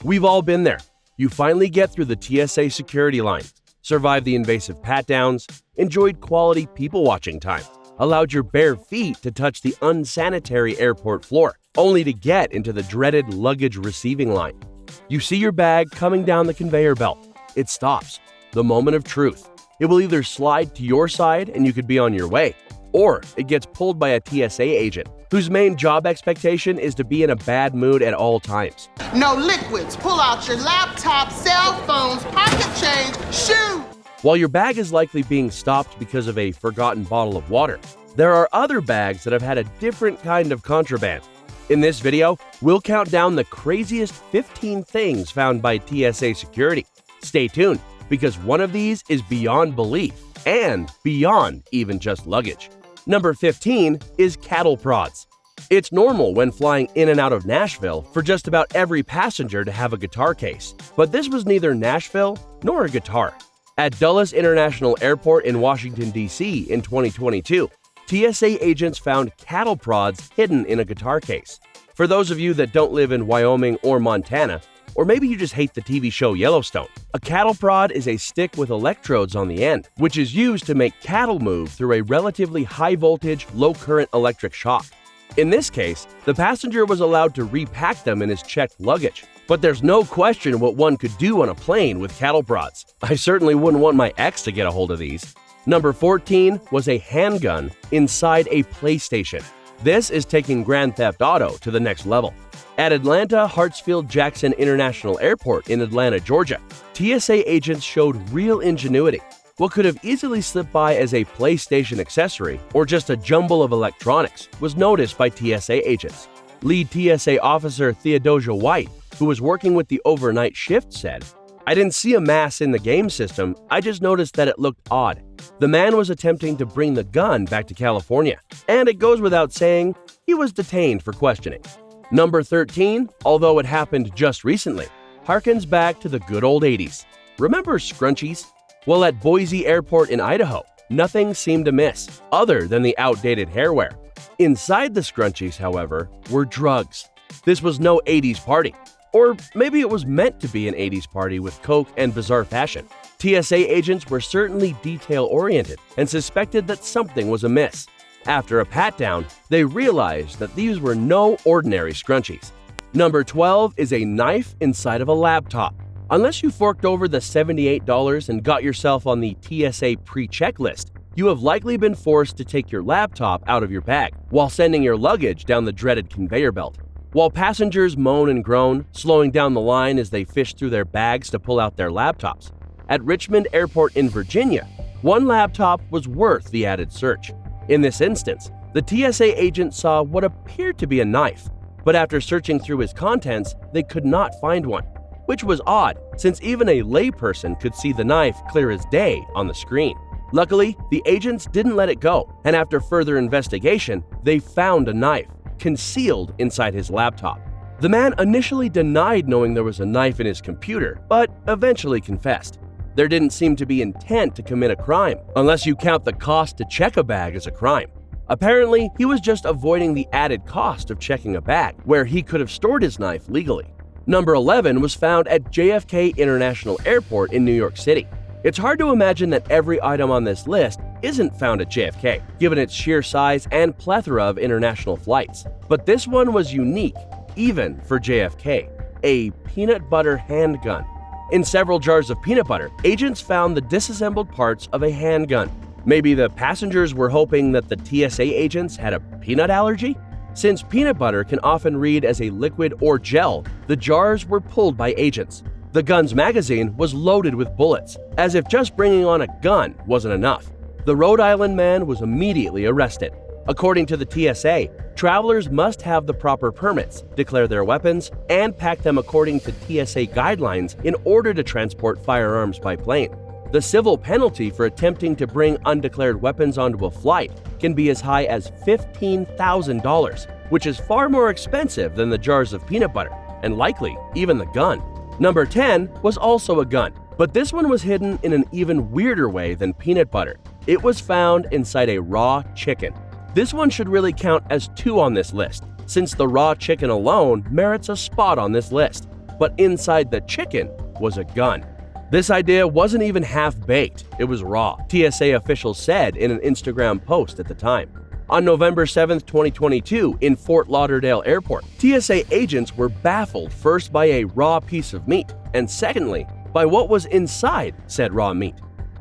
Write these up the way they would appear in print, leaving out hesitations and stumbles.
We've all been there. You finally get through the TSA security line, survived the invasive pat-downs, enjoyed quality people-watching time, allowed your bare feet to touch the unsanitary airport floor, only to get into the dreaded luggage receiving line. You see your bag coming down the conveyor belt. It stops. The moment of truth. It will either slide to your side and you could be on your way, or it gets pulled by a TSA agent whose main job expectation is to be in a bad mood at all times. No liquids. Pull out your laptop, cell phones, pocket change, shoes. While your bag is likely being stopped because of a forgotten bottle of water, there are other bags that have had a different kind of contraband. In this video, we'll count down the craziest 15 things found by TSA security. Stay tuned, because one of these is beyond belief and beyond even just luggage. Number 15 is cattle prods. It's normal when flying in and out of Nashville for just about every passenger to have a guitar case, but this was neither Nashville nor a guitar. At Dulles International Airport in Washington, D.C. in 2022, TSA agents found cattle prods hidden in a guitar case. For those of you that don't live in Wyoming or Montana, or maybe you just hate the TV show Yellowstone, a cattle prod is a stick with electrodes on the end, which is used to make cattle move through a relatively high-voltage, low-current electric shock. In this case, the passenger was allowed to repack them in his checked luggage. But there's no question what one could do on a plane with cattle prods. I certainly wouldn't want my ex to get a hold of these. Number 14 was a handgun inside a PlayStation. This is taking Grand Theft Auto to the next level. At Atlanta Hartsfield-Jackson International Airport in Atlanta, Georgia, TSA agents showed real ingenuity. What could have easily slipped by as a PlayStation accessory or just a jumble of electronics was noticed by TSA agents. Lead TSA officer Theodosia White, who was working with the overnight shift, said, "I didn't see a mass in the game system, I just noticed that it looked odd. The man was attempting to bring the gun back to California, and it goes without saying, he was detained for questioning." Number 13, although it happened just recently, harkens back to the good old 80s. Remember scrunchies? Well, at Boise Airport in Idaho, nothing seemed amiss, other than the outdated hairwear. Inside the scrunchies, however, were drugs. This was no 80s party. Or maybe it was meant to be an 80s party with coke and bizarre fashion. TSA agents were certainly detail-oriented and suspected that something was amiss. After a pat-down, they realized that these were no ordinary scrunchies. Number 12 is a knife inside of a laptop. Unless you forked over the $78 and got yourself on the TSA pre-check list, you have likely been forced to take your laptop out of your bag while sending your luggage down the dreaded conveyor belt. While passengers moan and groan, slowing down the line as they fish through their bags to pull out their laptops, at Richmond Airport in Virginia, one laptop was worth the added search. In this instance, the TSA agent saw what appeared to be a knife, but after searching through his contents, they could not find one, which was odd since even a layperson could see the knife clear as day on the screen. Luckily, the agents didn't let it go, and after further investigation, they found a knife concealed inside his laptop. The man initially denied knowing there was a knife in his computer, but eventually confessed. There didn't seem to be intent to commit a crime, unless you count the cost to check a bag as a crime. Apparently, he was just avoiding the added cost of checking a bag, where he could have stored his knife legally. Number 11 was found at JFK International Airport in New York City. It's hard to imagine that every item on this list isn't found at JFK, given its sheer size and plethora of international flights. But this one was unique, even for JFK, a peanut butter handgun. In several jars of peanut butter, agents found the disassembled parts of a handgun. Maybe the passengers were hoping that the TSA agents had a peanut allergy? Since peanut butter can often read as a liquid or gel, the jars were pulled by agents. The gun's magazine was loaded with bullets, as if just bringing on a gun wasn't enough. The Rhode Island man was immediately arrested. According to the TSA, travelers must have the proper permits, declare their weapons, and pack them according to TSA guidelines in order to transport firearms by plane. The civil penalty for attempting to bring undeclared weapons onto a flight can be as high as $15,000, which is far more expensive than the jars of peanut butter, and likely even the gun. Number 10 was also a gun, but this one was hidden in an even weirder way than peanut butter. It was found inside a raw chicken. This one should really count as 2 on this list, since the raw chicken alone merits a spot on this list. but inside the chicken was a gun. This idea wasn't even half-baked, it was raw, TSA officials said in an Instagram post at the time. On November 7, 2022, in Fort Lauderdale Airport, TSA agents were baffled first by a raw piece of meat, and secondly, by what was inside said raw meat.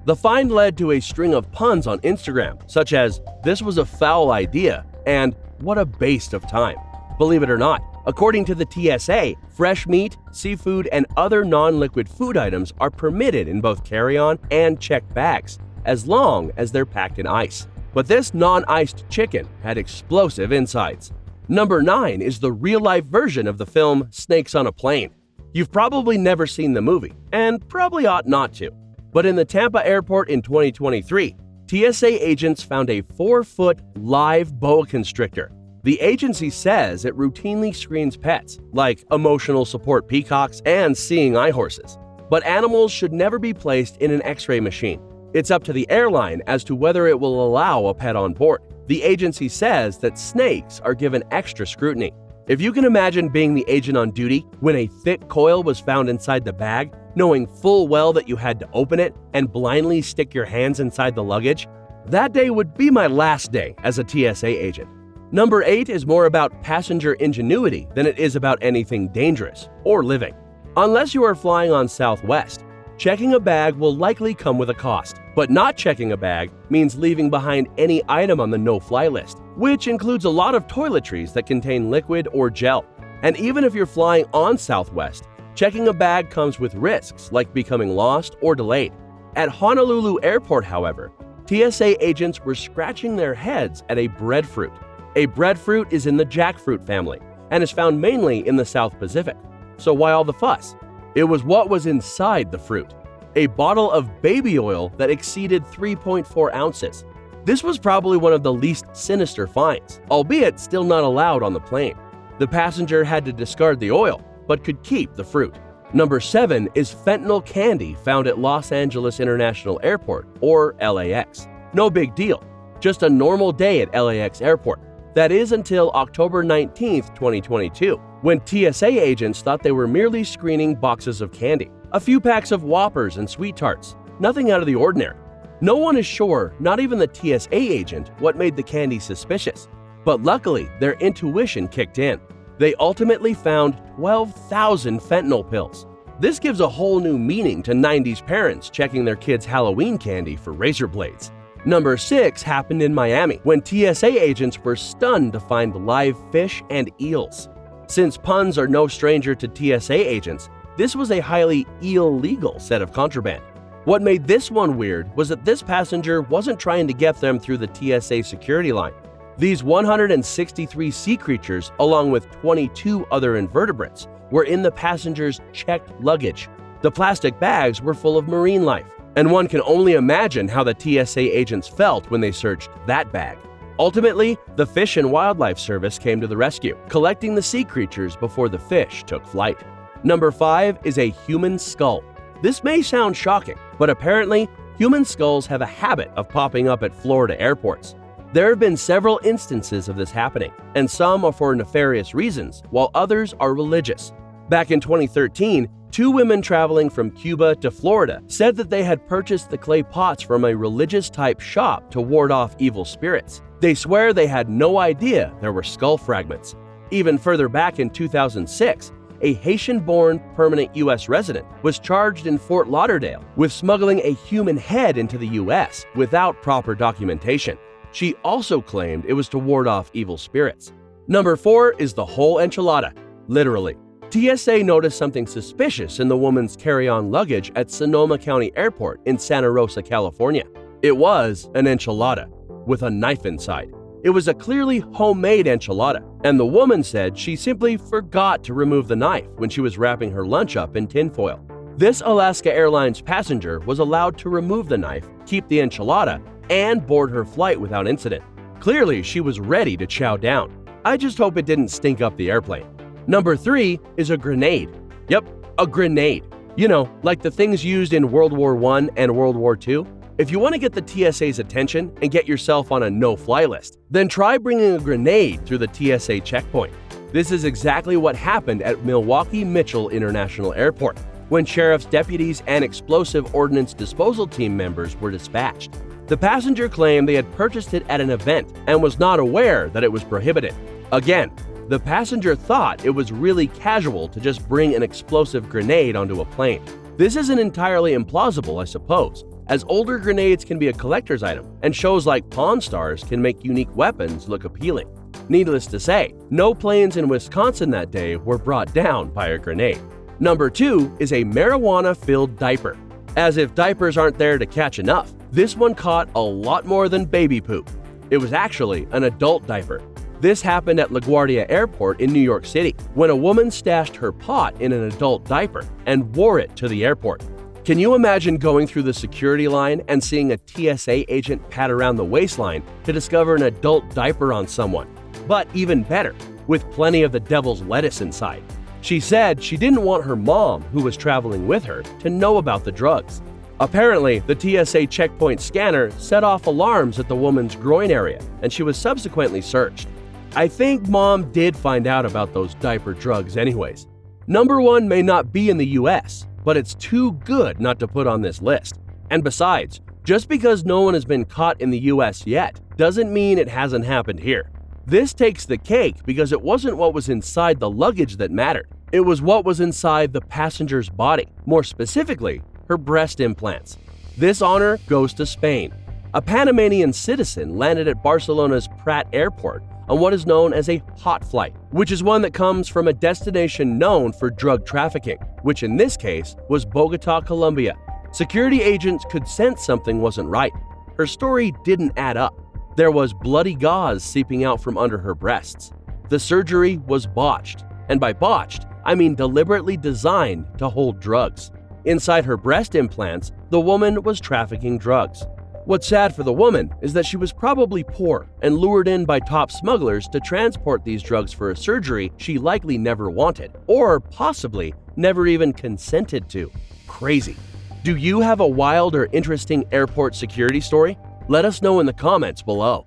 The find led to a string of puns on Instagram, such as, "This was a foul idea," and "What a waste of time." Believe it or not, according to the TSA, fresh meat, seafood, and other non-liquid food items are permitted in both carry-on and checked bags, as long as they're packed in ice. But this non-iced chicken had explosive insides. Number 9 is the real-life version of the film Snakes on a Plane. You've probably never seen the movie, and probably ought not to. But in the Tampa airport in 2023, TSA agents found a 4-foot live boa constrictor. The agency says it routinely screens pets, like emotional support peacocks and seeing eye horses. But animals should never be placed in an X-ray machine. It's up to the airline as to whether it will allow a pet on board. The agency says that snakes are given extra scrutiny. If you can imagine being the agent on duty when a thick coil was found inside the bag, knowing full well that you had to open it and blindly stick your hands inside the luggage, that day would be my last day as a TSA agent. Number 8 is more about passenger ingenuity than it is about anything dangerous or living. Unless you are flying on Southwest, checking a bag will likely come with a cost, but not checking a bag means leaving behind any item on the no-fly list, which includes a lot of toiletries that contain liquid or gel. And even if you're flying on Southwest, checking a bag comes with risks like becoming lost or delayed. At Honolulu Airport, however, TSA agents were scratching their heads at a breadfruit. A breadfruit is in the jackfruit family and is found mainly in the South Pacific. So why all the fuss? It was what was inside the fruit. A bottle of baby oil that exceeded 3.4 ounces. This was probably one of the least sinister finds, albeit still not allowed on the plane. The passenger had to discard the oil, but could keep the fruit. Number 7 is fentanyl candy found at Los Angeles International Airport, or LAX. No big deal, just a normal day at LAX Airport. That is until October 19, 2022, when TSA agents thought they were merely screening boxes of candy. A few packs of Whoppers and Sweet Tarts, nothing out of the ordinary. No one is sure, not even the TSA agent, what made the candy suspicious. But luckily, their intuition kicked in. They ultimately found 12,000 fentanyl pills. This gives a whole new meaning to 90s parents checking their kids' Halloween candy for razor blades. Number 6 happened in Miami when TSA agents were stunned to find live fish and eels. Since puns are no stranger to TSA agents, this was a highly illegal set of contraband. What made this one weird was that this passenger wasn't trying to get them through the TSA security line. These 163 sea creatures, along with 22 other invertebrates, were in the passenger's checked luggage. The plastic bags were full of marine life, and one can only imagine how the TSA agents felt when they searched that bag. Ultimately, the Fish and Wildlife Service came to the rescue, collecting the sea creatures before the fish took flight. Number 5 is a human skull. This may sound shocking, but apparently, human skulls have a habit of popping up at Florida airports. There have been several instances of this happening, and some are for nefarious reasons, while others are religious. Back in 2013, 2 women traveling from Cuba to Florida said that they had purchased the clay pots from a religious-type shop to ward off evil spirits. They swear they had no idea there were skull fragments. Even further back in 2006, a Haitian-born permanent U.S. resident was charged in Fort Lauderdale with smuggling a human head into the U.S. without proper documentation. She also claimed it was to ward off evil spirits. Number 4 is the whole enchilada, literally. TSA noticed something suspicious in the woman's carry-on luggage at Sonoma County Airport in Santa Rosa, California. It was an enchilada with a knife inside. It was a clearly homemade enchilada, and the woman said she simply forgot to remove the knife when she was wrapping her lunch up in tinfoil. This Alaska Airlines passenger was allowed to remove the knife, keep the enchilada, and board her flight without incident. Clearly, she was ready to chow down. I just hope it didn't stink up the airplane. Number 3 is a grenade. Yep, a grenade. You know, like the things used in World War I and World War II. If you want to get the TSA's attention and get yourself on a no-fly list, then try bringing a grenade through the TSA checkpoint. This is exactly what happened at Milwaukee Mitchell International Airport when sheriff's deputies and explosive ordnance disposal team members were dispatched. The passenger claimed they had purchased it at an event and was not aware that it was prohibited. Again, the passenger thought it was really casual to just bring an explosive grenade onto a plane. This isn't entirely implausible, I suppose, as older grenades can be a collector's item, and shows like Pawn Stars can make unique weapons look appealing. Needless to say, no planes in Wisconsin that day were brought down by a grenade. Number 2 is a marijuana-filled diaper. As if diapers aren't there to catch enough, this one caught a lot more than baby poop. It was actually an adult diaper. This happened at LaGuardia Airport in New York City when a woman stashed her pot in an adult diaper and wore it to the airport. Can you imagine going through the security line and seeing a TSA agent pat around the waistline to discover an adult diaper on someone? But even better, with plenty of the devil's lettuce inside. She said she didn't want her mom, who was traveling with her, to know about the drugs. Apparently, the TSA checkpoint scanner set off alarms at the woman's groin area, and she was subsequently searched. I think mom did find out about those diaper drugs anyways. Number 1 may not be in the US, but it's too good not to put on this list. And besides, just because no one has been caught in the US yet, doesn't mean it hasn't happened here. This takes the cake because it wasn't what was inside the luggage that mattered. It was what was inside the passenger's body, more specifically, her breast implants. This honor goes to Spain. A Panamanian citizen landed at Barcelona's Prat Airport on what is known as a hot flight, which is one that comes from a destination known for drug trafficking, which in this case was Bogota, Colombia. Security agents could sense something wasn't right. Her story didn't add up. There was bloody gauze seeping out from under her breasts. The surgery was botched, and by botched, I mean deliberately designed to hold drugs. Inside her breast implants, the woman was trafficking drugs. What's sad for the woman is that she was probably poor and lured in by top smugglers to transport these drugs for a surgery she likely never wanted, or possibly never even consented to. Crazy. Do you have a wild or interesting airport security story? Let us know in the comments below.